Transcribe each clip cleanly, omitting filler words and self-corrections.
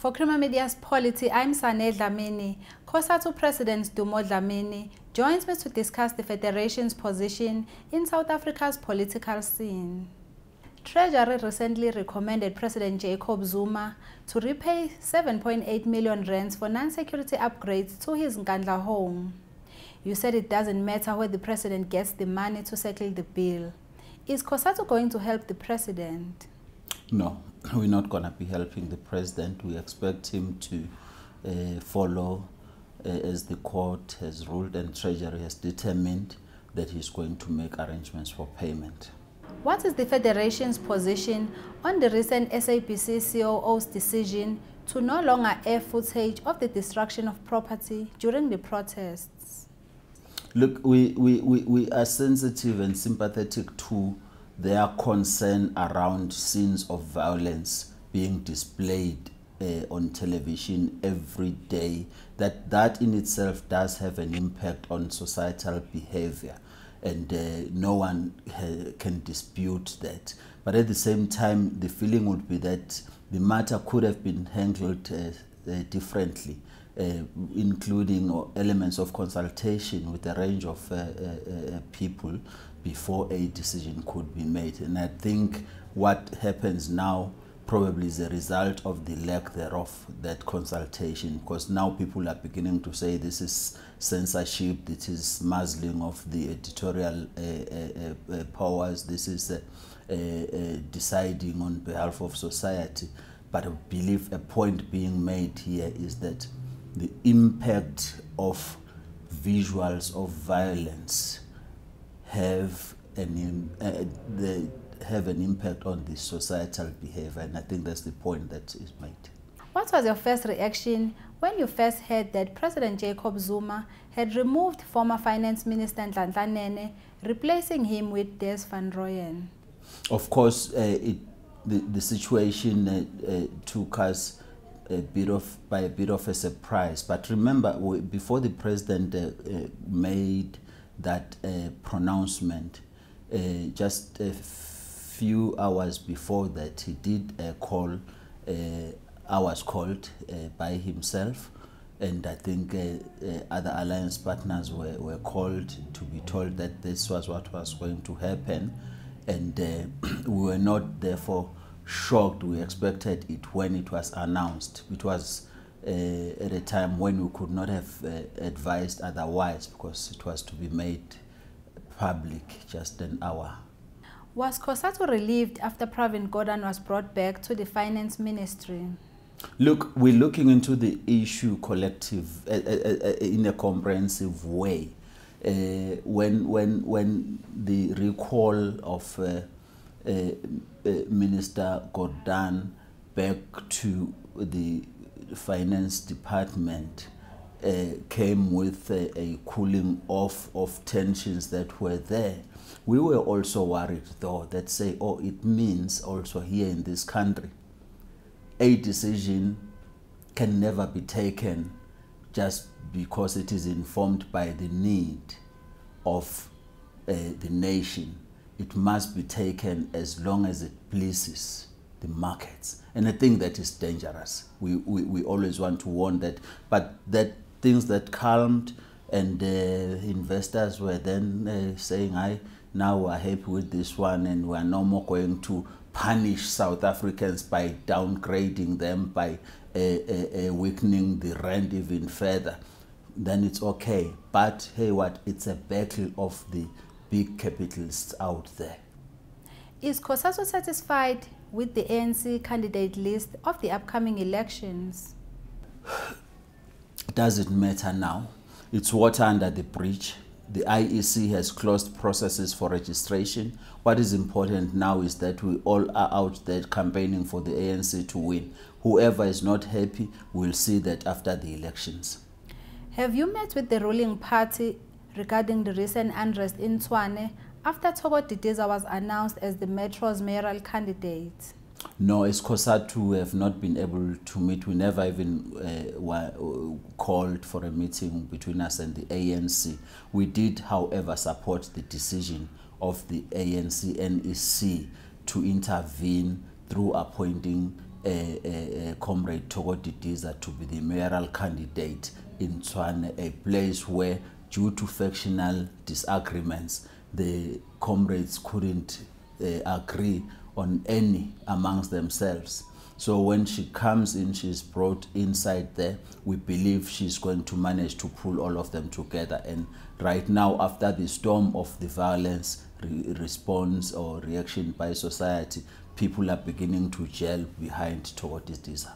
For Creamer Media's Polity, I'm Sane Dhlamini. Cosatu President S'dumi Dlamini joins me to discuss the Federation's position in South Africa's political scene. Treasury recently recommended President Jacob Zuma to repay 7.8 million rands for non-security upgrades to his Nkandla home. You said it doesn't matter where the president gets the money to settle the bill. Is Cosatu going to help the president? No, we're not going to be helping the president. We expect him to follow as the court has ruled and Treasury has determined that he's going to make arrangements for payment. What is the Federation's position on the recent SABC COO's decision to no longer air footage of the destruction of property during the protests? Look, we are sensitive and sympathetic to their concern around scenes of violence being displayed on television every day. That in itself does have an impact on societal behavior, and no one can dispute that. But at the same time, the feeling would be that the matter could have been handled differently, including elements of consultation with a range of people before a decision could be made. And I think what happens now probably is a result of the lack thereof, that consultation, because now people are beginning to say this is censorship, this is muzzling of the editorial powers, this is deciding on behalf of society. But I believe a point being made here is that the impact of visuals of violence have an impact on the societal behavior, and I think that's the point that is made. What was your first reaction when you first heard that President Jacob Zuma had removed former Finance Minister Dhlamini, replacing him with Des van Rooyen? Of course, the situation took us by a bit of a surprise. But remember, before the president made that pronouncement, just a few hours before that, he did call. I was called by himself, and I think other alliance partners were called to be told that this was what was going to happen, and we were not therefore shocked. We expected it when it was announced. It was at a time when we could not have advised otherwise, because it was to be made public just an hour. Was Cosatu relieved after Pravin Gordhan was brought back to the finance ministry? Look, we're looking into the issue collective in a comprehensive way. When the recall of Minister Gordhan back to the finance department came with a cooling off of tensions that were there. We were also worried, though, that say, oh, it means also here in this country, a decision can never be taken just because it is informed by the need of the nation. It must be taken as long as it pleases the markets. And I think that is dangerous. We always want to warn that. But that things that calmed, and investors were then saying, now we're happy with this one, and we're no more going to punish South Africans by downgrading them, by weakening the rand even further, then it's okay. But hey, it's a battle of the big capitalists out there. Is Cosatu satisfied with the ANC candidate list of the upcoming elections? Does it matter now? It's water under the bridge. The IEC has closed processes for registration. What is important now is that we all are out there campaigning for the ANC to win. Whoever is not happy will see that after the elections. Have you met with the ruling party regarding the recent unrest in Tshwane after Thoko Didiza was announced as the Metro's mayoral candidate? No, as Cosatu, we have not been able to meet. We never even called for a meeting between us and the ANC. We did, however, support the decision of the ANC NEC to intervene through appointing Comrade Didiza to be the mayoral candidate in Tshwane, a place where, due to factional disagreements, the comrades couldn't agree on any amongst themselves. So when she comes in, she's brought inside there. We believe she's going to manage to pull all of them together. And right now, after the storm of the violence response or reaction by society, people are beginning to gel behind Didiza.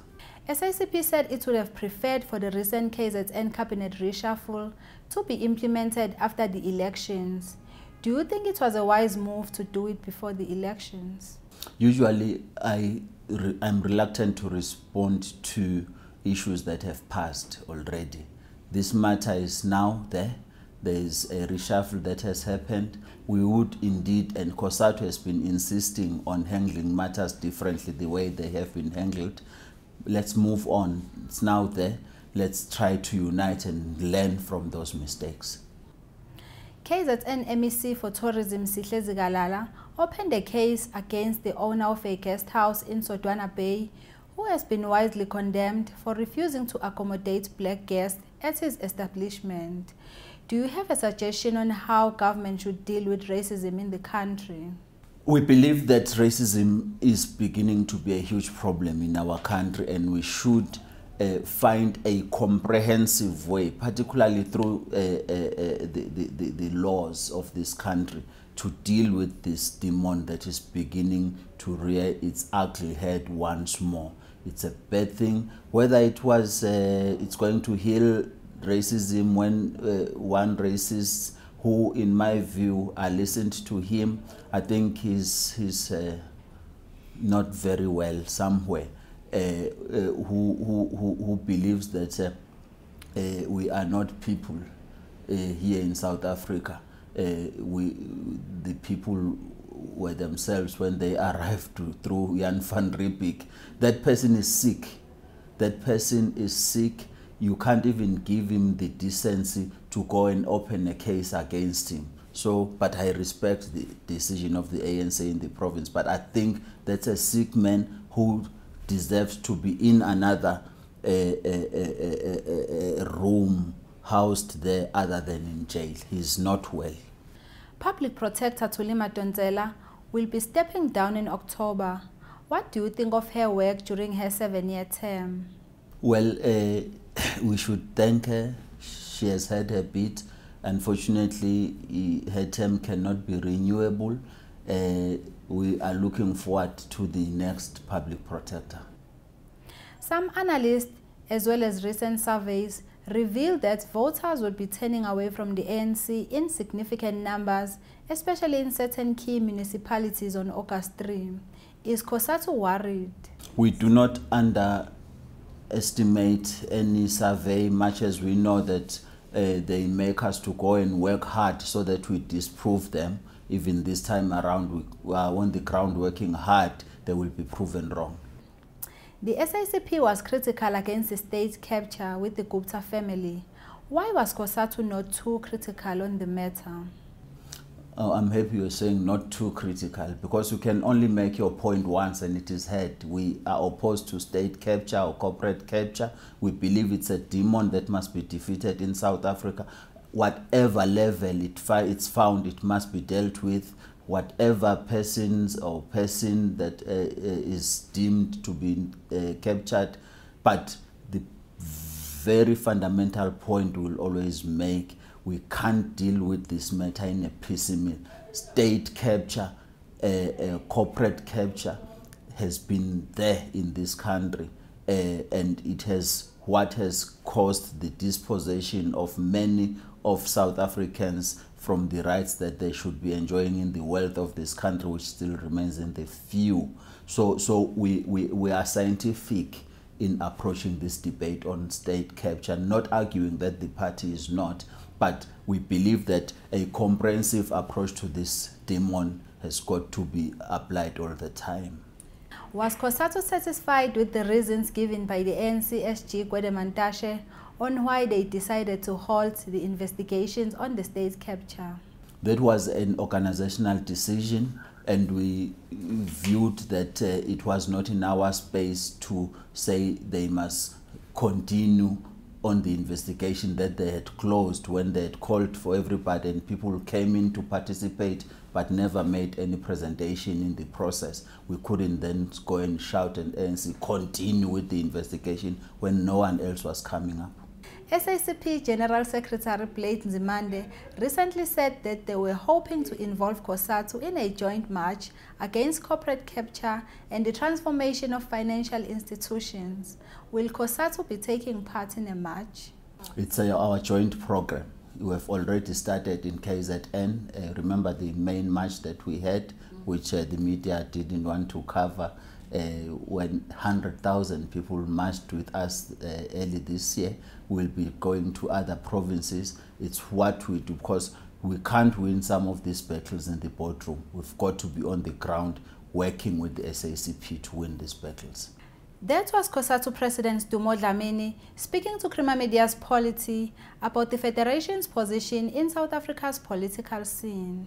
SACP said it would have preferred for the recent KZN cabinet reshuffle to be implemented after the elections. Do you think it was a wise move to do it before the elections? Usually, I'm reluctant to respond to issues that have passed already. This matter is now there. There is a reshuffle that has happened. We would indeed, and Cosatu has been insisting on handling matters differently the way they have been handled. Let's move on. It's now there. Let's try to unite and learn from those mistakes. KZN MEC for Tourism Sihle Zikalala opened a case against the owner of a guest house in Sodwana Bay, who has been widely condemned for refusing to accommodate black guests at his establishment. Do you have a suggestion on how government should deal with racism in the country? We believe that racism is beginning to be a huge problem in our country, and we should find a comprehensive way, particularly through the laws of this country, to deal with this demon that is beginning to rear its ugly head once more. It's a bad thing. Whether it was it's going to heal racism when one racist who, in my view, I listened to him, I think he's not very well somewhere, who believes that we are not people here in South Africa. The people were themselves when they arrived through Jan van Riebeeck. That person is sick. That person is sick. You can't even give him the decency to go and open a case against him. So, but I respect the decision of the ANC in the province. But I think that's a sick man who deserves to be in another room, housed there other than in jail. He's not well. Public Protector Thuli Madonsela will be stepping down in October. What do you think of her work during her 7-year term? Well, we should thank her. She has had her bit. Unfortunately, her term cannot be renewable. We are looking forward to the next public protector. Some analysts, as well as recent surveys, reveal that voters would be turning away from the ANC in significant numbers, especially in certain key municipalities on August 3. Is Cosatu worried? We do not underestimate any survey, much as we know that they make us to go and work hard so that we disprove them. Even this time around, we are on the ground working hard, they will be proven wrong. The SACP was critical against the state capture with the Gupta family. Why was Cosatu not too critical on the matter? I'm happy you're saying not too critical, because you can only make your point once and it is heard. We are opposed to state capture or corporate capture. We believe it's a demon that must be defeated in South Africa. Whatever level it's found, it must be dealt with. Whatever persons or person that is deemed to be captured. But the very fundamental point we'll always make, we can't deal with this matter in a piecemeal. State capture, corporate capture has been there in this country, and it has what has caused the dispossession of many of South Africans from the rights that they should be enjoying in the wealth of this country, which still remains in the few. So we are scientific in approaching this debate on state capture, not arguing that the party is not, but we believe that a comprehensive approach to this demon has got to be applied all the time. Was Cosatu satisfied with the reasons given by the ANC SG Gwedemantashe on why they decided to halt the investigations on the state capture? That was an organizational decision. and we viewed that it was not in our space to say they must continue on the investigation that they had closed when they had called for everybody and people came in to participate but never made any presentation in the process. We couldn't then go and shout and say, continue with the investigation when no one else was coming up. SACP General Secretary Blade Nzimande recently said that they were hoping to involve Cosatu in a joint march against corporate capture and the transformation of financial institutions. Will Cosatu be taking part in a march? It's our joint program. We have already started in KZN. Remember the main march that we had, which the media didn't want to cover, when 100,000 people marched with us early this year. We'll be going to other provinces. It's what we do, because we can't win some of these battles in the boardroom. We've got to be on the ground working with the SACP to win these battles. That was Cosatu President S'dumi Dlamini speaking to Crema Media's Polity about the Federation's position in South Africa's political scene.